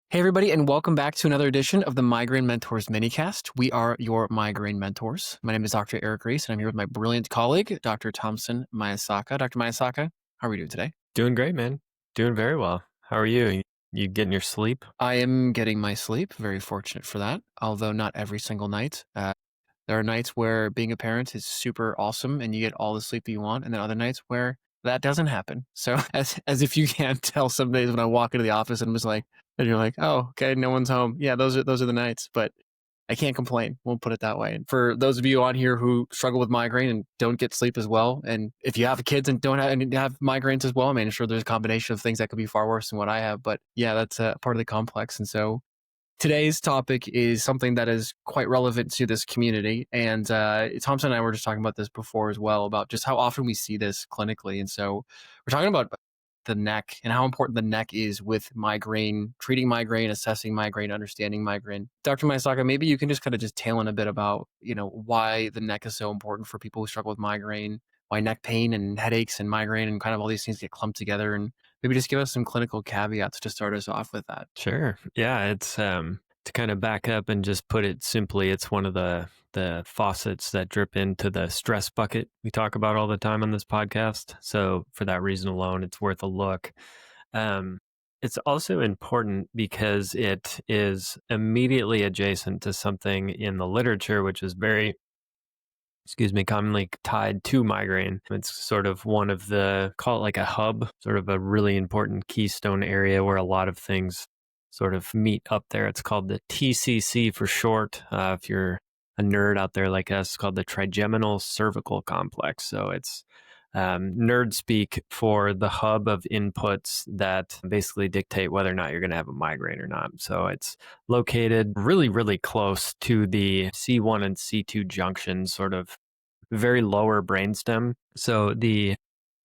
Hey, everybody, and welcome back to another edition of the Migraine Mentors Minicast. We are your migraine mentors. My name is Dr. Erik Reis, and I'm here with my brilliant colleague, Dr. Thompson Maesaka. Dr. Maesaka, how are we doing today? Doing great, man. Doing very well. How are you? You getting your sleep? I am getting my sleep. Very fortunate for that, although not every single night. There are nights where being a parent is super awesome and you get all the sleep you want, and then other nights where that doesn't happen. So as if you can't tell, some days when I walk into the office and and you're like, oh, okay, no one's home. Yeah, those are the nights, but I can't complain. We'll put it that way. And for those of you on here who struggle with migraine and don't get sleep as well, and if you have kids and don't have migraines as well, I mean, I'm sure there's a combination of things that could be far worse than what I have. But yeah, that's a part of the complex. And so today's topic is something that is quite relevant to this community. And Thompson and I were just talking about this before as well, about just how often we see this clinically. And so we're talking about the neck and how important the neck is with migraine, treating migraine, assessing migraine, understanding migraine. Dr. Maesaka, maybe you can just kind of just tail in a bit about, why the neck is so important for people who struggle with migraine, why neck pain and headaches and migraine and kind of all these things get clumped together, and maybe just give us some clinical caveats to start us off with that. Sure. Yeah, it's to kind of back up and just put it simply, it's one of the faucets that drip into the stress bucket we talk about all the time on this podcast. So for that reason alone, it's worth a look. It's also important because it is immediately adjacent to something in the literature, which is very commonly tied to migraine. It's sort of one of call it like a hub, sort of a really important keystone area where a lot of things sort of meet up there. It's called the TCC for short. If you're a nerd out there like us, it's called the trigeminal-cervical complex. So it's nerd speak for the hub of inputs that basically dictate whether or not you're going to have a migraine or not. So it's located really, really close to the C1 and C2 junction, sort of very lower brainstem. So the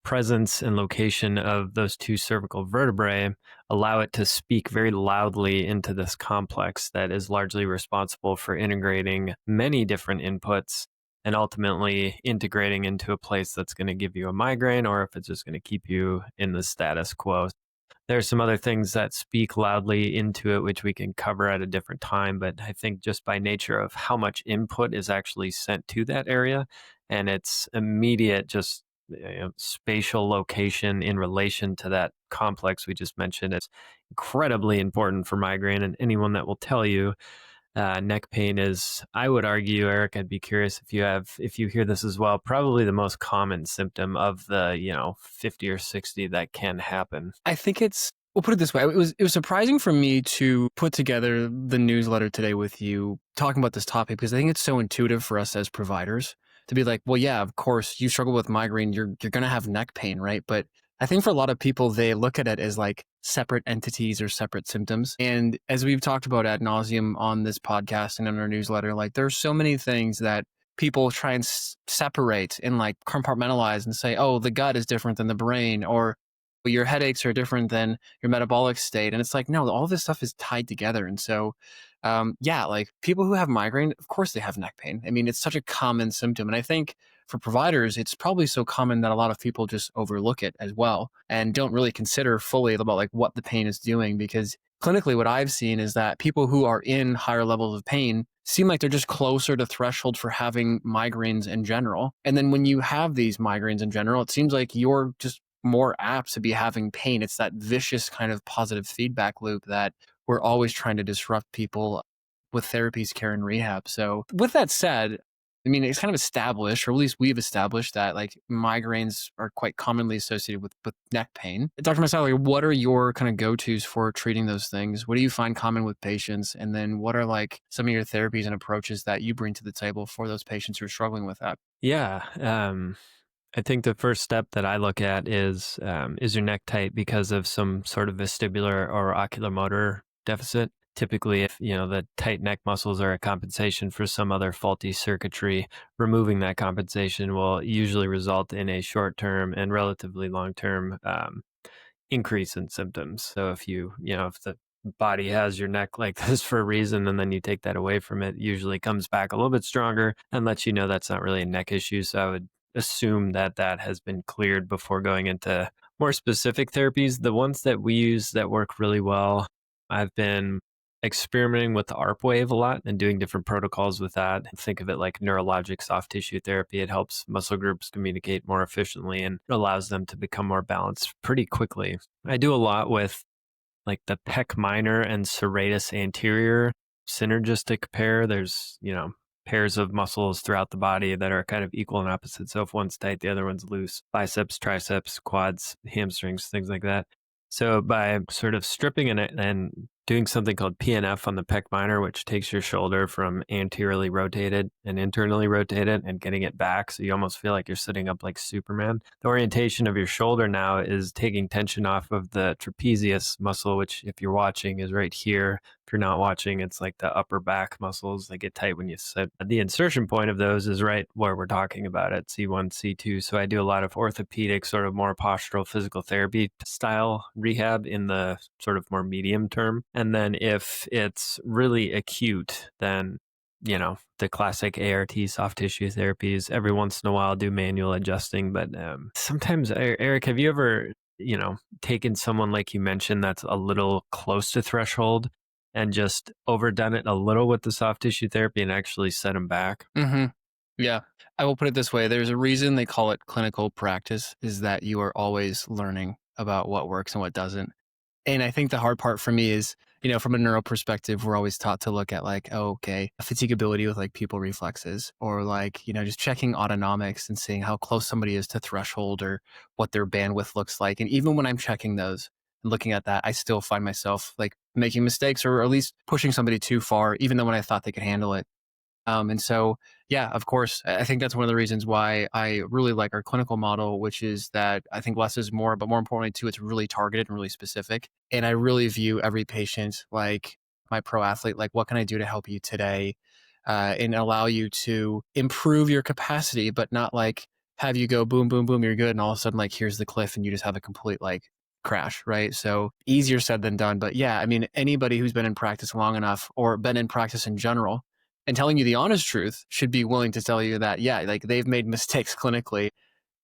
presence and location of those two cervical vertebrae allow it to speak very loudly into this complex that is largely responsible for integrating many different inputs and ultimately integrating into a place that's going to give you a migraine, or if it's just going to keep you in the status quo. There's some other things that speak loudly into it, which we can cover at a different time. But I think just by nature of how much input is actually sent to that area and its immediate just spatial location in relation to that complex we just mentioned, it's incredibly important for migraine. And anyone that will tell you neck pain is, I would argue, Erik, I'd be curious if you hear this as well, probably the most common symptom of the 50 or 60 that can happen. I think we'll put it this way. It was surprising for me to put together the newsletter today with you talking about this topic, because I think it's so intuitive for us as providers to be like, well, yeah, of course you struggle with migraine. You're going to have neck pain, right? But I think for a lot of people, they look at it as like separate entities or separate symptoms. And as we've talked about ad nauseum on this podcast and in our newsletter, like there's so many things that people try and separate and like compartmentalize and say, oh, the gut is different than the brain, or your headaches are different than your metabolic state. And it's like, no, all this stuff is tied together. And so, like people who have migraine, of course they have neck pain. I mean, it's such a common symptom. And I think for providers, it's probably so common that a lot of people just overlook it as well and don't really consider fully about like what the pain is doing. Because clinically, what I've seen is that people who are in higher levels of pain seem like they're just closer to threshold for having migraines in general. And then when you have these migraines in general, it seems like you're just more apt to be having pain. It's that vicious kind of positive feedback loop that we're always trying to disrupt people with therapies, care, and rehab. So with that said, I mean, it's kind of established, or at least we've established that like migraines are quite commonly associated with neck pain. Dr. Maesaka, what are your kind of go-tos for treating those things? What do you find common with patients? And then what are like some of your therapies and approaches that you bring to the table for those patients who are struggling with that? Yeah. I think the first step that I look at is your neck tight because of some sort of vestibular or oculomotor deficit? Typically, if the tight neck muscles are a compensation for some other faulty circuitry, removing that compensation will usually result in a short-term and relatively long-term increase in symptoms. So if if the body has your neck like this for a reason, and then you take that away from it, usually comes back a little bit stronger and lets you know that's not really a neck issue. So I would assume that has been cleared before going into more specific therapies. The ones that we use that work really well, I've been experimenting with the ARP wave a lot and doing different protocols with that. Think of it like neurologic soft tissue therapy. It helps muscle groups communicate more efficiently and allows them to become more balanced pretty quickly. I do a lot with like the pec minor and serratus anterior synergistic pair. There's, pairs of muscles throughout the body that are kind of equal and opposite. So if one's tight, the other one's loose. Biceps, triceps, quads, hamstrings, things like that. So by sort of stripping and doing something called PNF on the pec minor, which takes your shoulder from anteriorly rotated and internally rotated and getting it back, so you almost feel like you're sitting up like Superman. The orientation of your shoulder now is taking tension off of the trapezius muscle, which if you're watching is right here. If you're not watching, it's like the upper back muscles. They get tight when you sit. The insertion point of those is right where we're talking about at C1, C2. So I do a lot of orthopedic, sort of more postural physical therapy style rehab in the sort of more medium term. And then if it's really acute, then the classic ART soft tissue therapies. Every once in a while, do manual adjusting. But sometimes, Eric, have you ever, taken someone like you mentioned that's a little close to threshold and just overdone it a little with the soft tissue therapy and actually set them back? Mm-hmm. Yeah. I will put it this way. There's a reason they call it clinical practice, is that you are always learning about what works and what doesn't. And I think the hard part for me is, from a neuro perspective, we're always taught to look at like, oh, okay, fatigability with like pupil reflexes, or like, just checking autonomics and seeing how close somebody is to threshold or what their bandwidth looks like. And even when I'm checking those and looking at that, I still find myself like making mistakes or at least pushing somebody too far, even though when I thought they could handle it. And so, yeah, of course, I think that's one of the reasons why I really like our clinical model, which is that I think less is more, but more importantly, too, it's really targeted and really specific. And I really view every patient like my pro athlete, like, what can I do to help you today? And allow you to improve your capacity, but not like have you go boom, boom, boom, you're good. And all of a sudden, like, here's the cliff and you just have a complete like crash, right? So easier said than done. But yeah, I mean, anybody who's been in practice long enough or been in practice in general, and telling you the honest truth, should be willing to tell you that, yeah, like they've made mistakes clinically.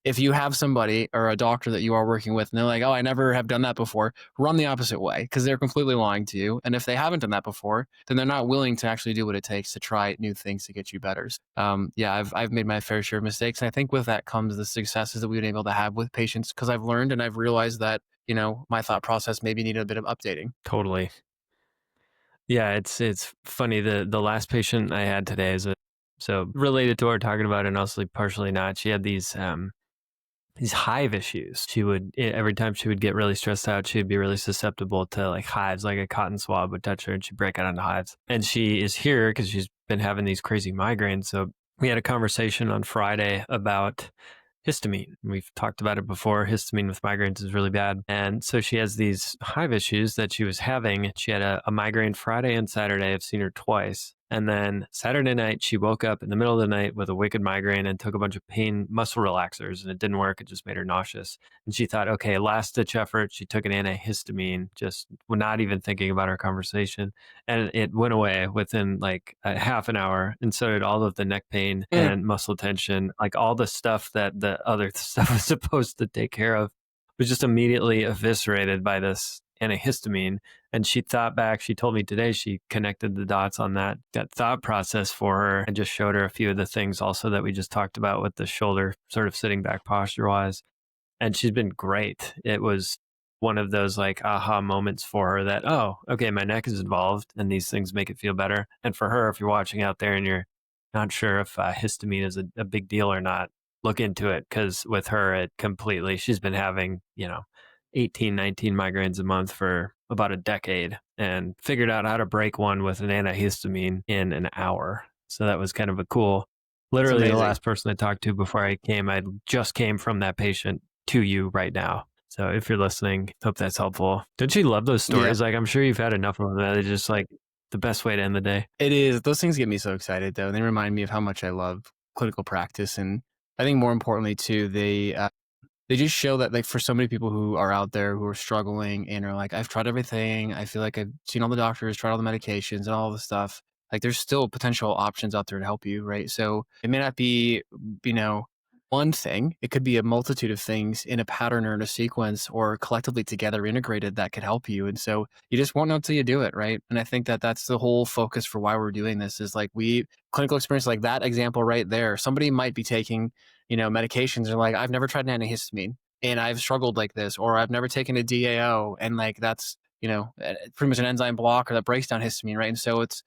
If you have somebody or a doctor that you are working with and they're like, oh, I never have done that before, run the opposite way, because they're completely lying to you. And if they haven't done that before, then they're not willing to actually do what it takes to try new things to get you better. Yeah, I've made my fair share of mistakes. And I think with that comes the successes that we've been able to have with patients, because I've learned and I've realized that, my thought process maybe needed a bit of updating. Totally. Yeah, it's funny. The last patient I had today is so related to what we're talking about, and also partially not. She had these hive issues. She would every time she would get really stressed out, she'd be really susceptible to like hives, like a cotton swab would touch her and she'd break out into hives. And she is here because she's been having these crazy migraines. So we had a conversation on Friday about histamine. We've talked about it before. Histamine with migraines is really bad. And so she has these hive issues that she was having. She had a migraine Friday and Saturday. I've seen her twice. And then Saturday night, she woke up in the middle of the night with a wicked migraine and took a bunch of pain muscle relaxers, and it didn't work. It just made her nauseous. And she thought, okay, last ditch effort. She took an antihistamine, just not even thinking about our conversation. And it went away within like a half an hour. And so did all of the neck pain and muscle tension, like all the stuff that the other stuff was supposed to take care of was just immediately eviscerated by this antihistamine. And she thought back, she told me today she connected the dots on that thought process for her, and just showed her a few of the things also that we just talked about with the shoulder sort of sitting back posture wise. And she's been great. It was one of those like aha moments for her that, oh, okay, my neck is involved and these things make it feel better. And for her, if you're watching out there and you're not sure if histamine is a big deal or not, look into it, because with her, it completely, she's been having, 18, 19 migraines a month for about a decade and figured out how to break one with an antihistamine in an hour. So that was kind of a cool, literally the last person I talked to before I just came from that patient to you right now. So if you're listening, hope that's helpful. Don't you love those stories? Yeah. Like, I'm sure you've had enough of them. They're just like the best way to end the day. It is. Those things get me so excited, though. They remind me of how much I love clinical practice. And I think more importantly, too, they just show that, like, for so many people who are out there who are struggling and are like, I've tried everything. I feel like I've seen all the doctors, tried all the medications and all the stuff. Like, there's still potential options out there to help you, right? So it may not be, you know, one thing. It could be a multitude of things in a pattern or in a sequence or collectively together integrated that could help you. And so you just won't know until you do it, right? And I think that that's the whole focus for why we're doing this is like clinical experience like that example right there. Somebody might be taking, medications and like, I've never tried an antihistamine and I've struggled like this, or I've never taken a DAO and like that's, pretty much an enzyme blocker that breaks down histamine, right? And so it's,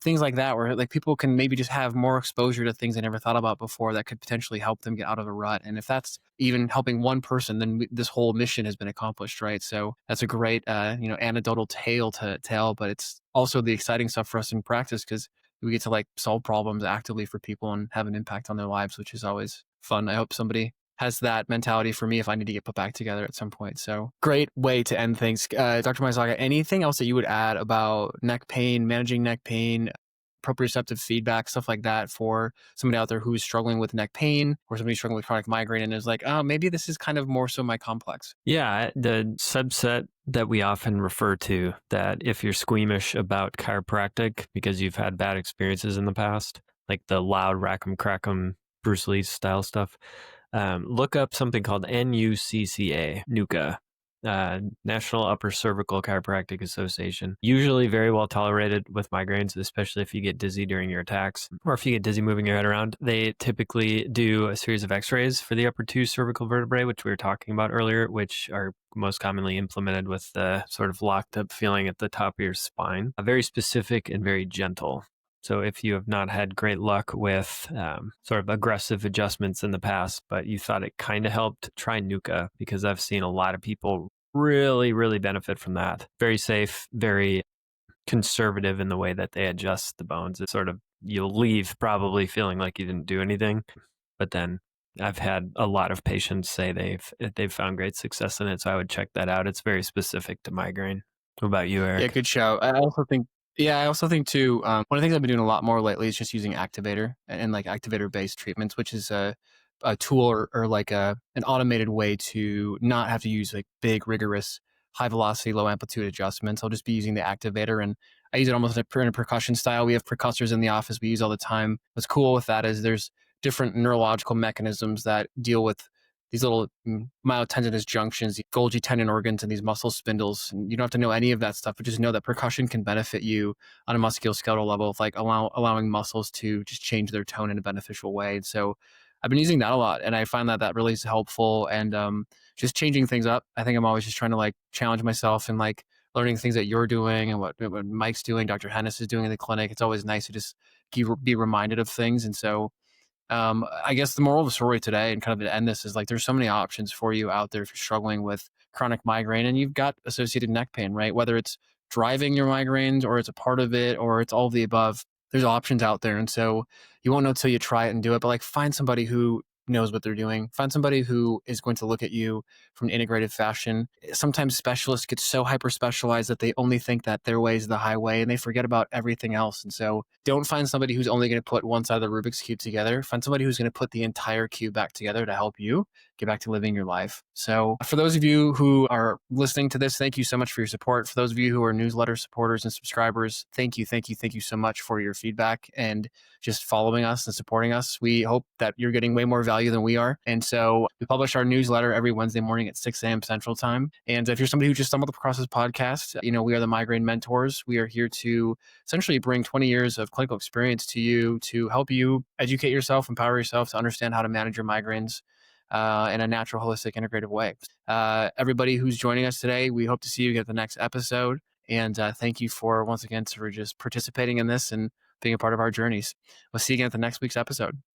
things like that where like people can maybe just have more exposure to things they never thought about before that could potentially help them get out of a rut. And if that's even helping one person, then this whole mission has been accomplished, right? So that's a great, anecdotal tale to tell, but it's also the exciting stuff for us in practice because we get to like solve problems actively for people and have an impact on their lives, which is always fun. I hope somebody has that mentality for me if I need to get put back together at some point. So great way to end things. Dr. Maesaka, anything else that you would add about neck pain, managing neck pain, proprioceptive feedback, stuff like that for somebody out there who's struggling with neck pain or somebody struggling with chronic migraine and is like, oh, maybe this is kind of more so my complex? Yeah, the subset that we often refer to that if you're squeamish about chiropractic because you've had bad experiences in the past, like the loud rack'em crack'em Bruce Lee style stuff, look up something called NUCCA, National Upper Cervical Chiropractic Association. Usually very well tolerated with migraines, especially if you get dizzy during your attacks or if you get dizzy moving your head around. They typically do a series of x-rays for the upper two cervical vertebrae, which we were talking about earlier, which are most commonly implemented with the sort of locked up feeling at the top of your spine. Very specific and very gentle. So if you have not had great luck with sort of aggressive adjustments in the past, but you thought it kind of helped, try NUCA because I've seen a lot of people really, really benefit from that. Very safe, very conservative in the way that they adjust the bones. It's sort of, you'll leave probably feeling like you didn't do anything, but then I've had a lot of patients say they've found great success in it. So I would check that out. It's very specific to migraine. What about you, Eric? Yeah, good show. I also think too, one of the things I've been doing a lot more lately is just using activator and like activator based treatments, which is a tool or like an automated way to not have to use like big, rigorous, high velocity, low amplitude adjustments. I'll just be using the activator and I use it almost in a percussion style. We have percussors in the office we use all the time. What's cool with that is there's different neurological mechanisms that deal with these little myotendinous junctions, the Golgi tendon organs, and these muscle spindles. And you don't have to know any of that stuff, but just know that percussion can benefit you on a musculoskeletal level, of like allowing muscles to just change their tone in a beneficial way. And so I've been using that a lot, and I find that really is helpful and just changing things up. I think I'm always just trying to like challenge myself and like learning things that you're doing and what Mike's doing, Dr. Hennis is doing in the clinic. It's always nice to just be reminded of things. And so I guess the moral of the story today and kind of to end this is like there's so many options for you out there if you're struggling with chronic migraine and you've got associated neck pain, right? Whether it's driving your migraines or it's a part of it or it's all of the above, there's options out there. And so you won't know till you try it and do it, but like find somebody who knows what they're doing. Find somebody who is going to look at you from an integrated fashion. Sometimes specialists get so hyper specialized that they only think that their way is the highway and they forget about everything else. And so don't find somebody who's only going to put one side of the Rubik's Cube together. Find somebody who's going to put the entire cube back together to help you get back to living your life. So for those of you who are listening to this, thank you so much for your support. For those of you who are newsletter supporters and subscribers, thank you so much for your feedback and just following us and supporting us. We hope that you're getting way more value than we are. And so we publish our newsletter every Wednesday morning at 6 a.m. Central Time. And if you're somebody who just stumbled across this podcast, we are the Migraine Mentors. We are here to essentially bring 20 years of clinical experience to you to help you educate yourself, empower yourself to understand how to manage your migraines in a natural, holistic, integrative way. Everybody who's joining us today, we hope to see you at the next episode. And thank you once again for just participating in this and being a part of our journeys. We'll see you again at the next week's episode.